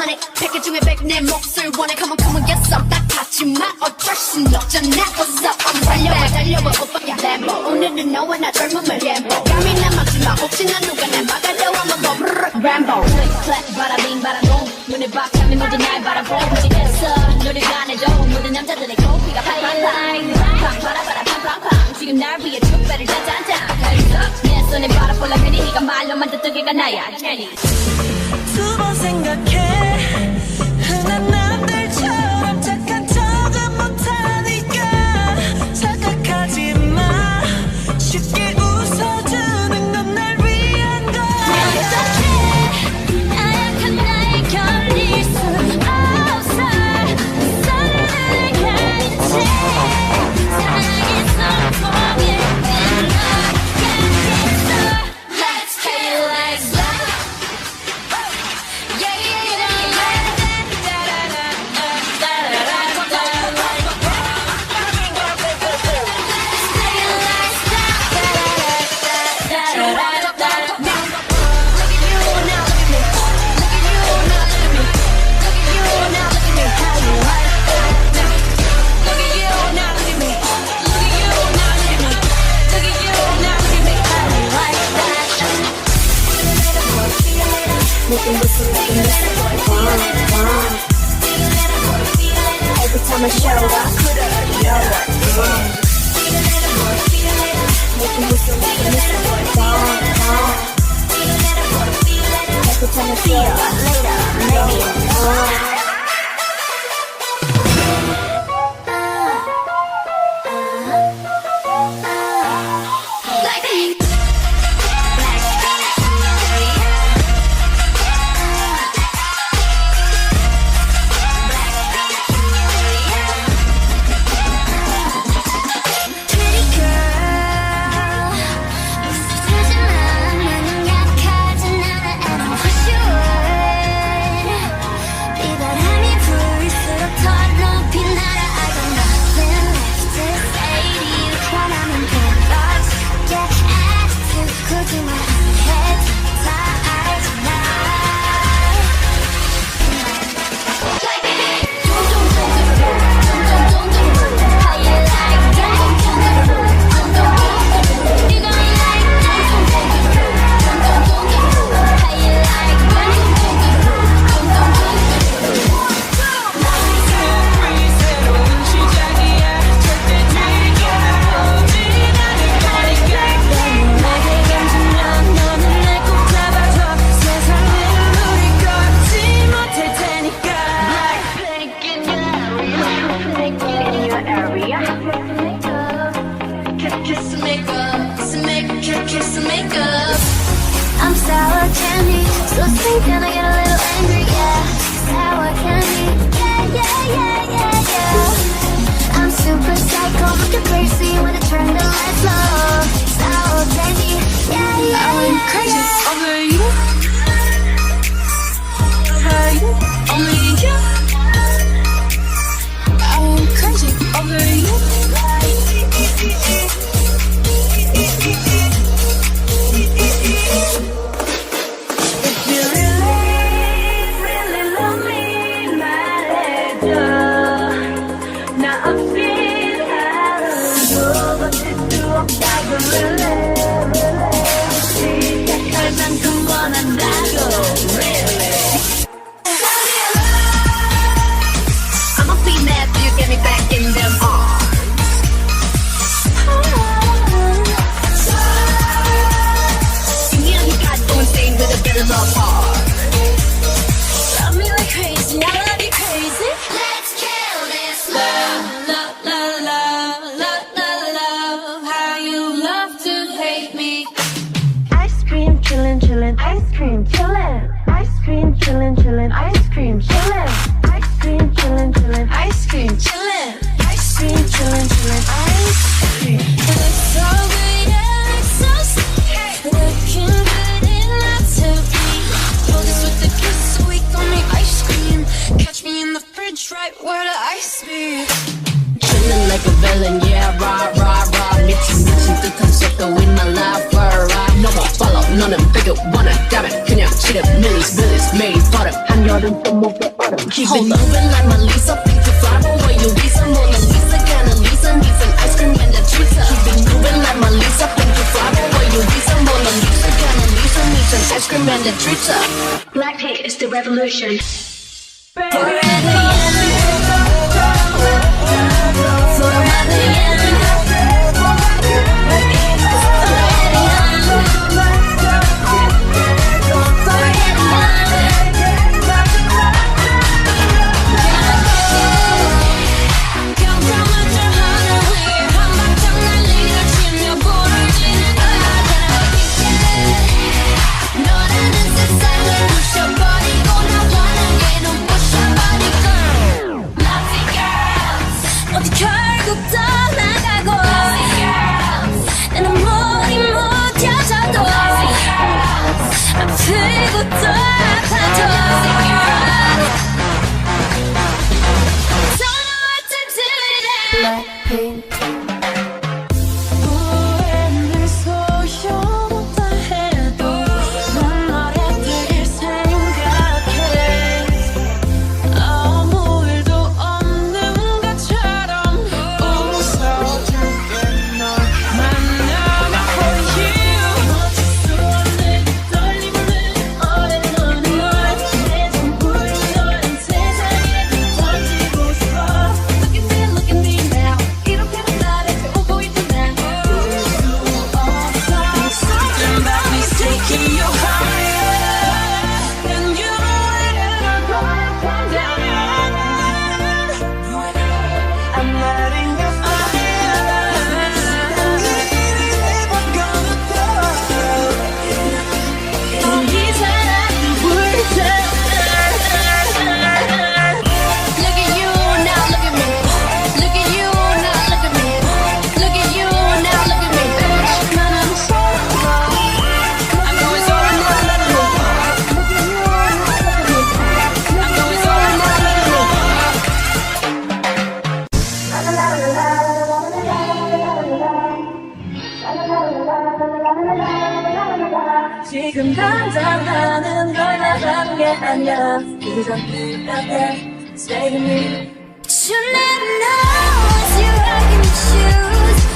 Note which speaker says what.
Speaker 1: 원해 100개 중에 100 내 몫을 원해 Come on come on yes I'm 딱 같지만 어쩔 순 없잖아 What's up I'm 달려봐 오빠야 램보 오늘은 너와 나 젊음을 램보 감히 난 막지마 혹시나 누가 날 막아도 한번 더 램보 클릭 바라빙 바라봉 눈에 박하면 모두 날 바라보 지겠어 노래가 안 해줘 모든 남자들의 코피가 팔팔팔 팡파라바라 팡팡팡 지금 날 위해 축배를 짠짠짠 내 손에 바라볼라 괜히 네가 말로만 듣던 게가 나야 제니
Speaker 2: 두 번 생각해 흔한 남들처럼 착한 척은 못하니까 착각하지 마 쉽게 웃어주는 건 날 위한 걸
Speaker 1: 어떡해 나약한 나에 결릴 수 없어 설레게 있지 사랑했어 포기해 Let's take it like that Yeah yeah yeah Every time I show up, every time I see you later, BLACKPINK I'm sour candy, so sweet and I get a little angry, yeah. Sour candy, yeah. I'm super psycho, looking crazy when I turn the lights low. Sour candy, yeah. I went crazy over you, only you. I went crazy over you. 시작할 만큼 원한다고 really
Speaker 2: Keep it moving like my Lisa, pink to fly, but where you Lisa, Mona Lisa, gonna Lisa, needs an ice cream and a treat. Keep it moving like my Lisa, pink to fly, but where you Lisa, Mona Lisa, gonna Lisa, needs an ice cream and a treat.
Speaker 3: Blackpink is the revolution.
Speaker 2: 결국 떠나가고 나는 머리 묻혀져도 아프고 또 아파도 선호할 때 들이래 후회는 소용없다 해도 난 너를 늘 생각해 아무 일도 없는 것처럼 웃어줄게 널 만나면 for you 멈출 수 없는 떨림을 오랜 너는 내 전부를 너란 세상에 던지고 싶어 Look at me now 이렇게 나를 오고 있는 난 그럴 수 없어 Something about me's taking you higher And you know it gonna come down I'm letting you 이 사랑이 불타 Look at you now, look at me. Look at you now, look at me. Look at you now, look at me. 나는 solo. I'm going solo now, look at me. I'm going solo now, look at me. 지금 당장 하는 걸 나가는 게 아니야 그저 그때 Stay with me You never know what you I can choose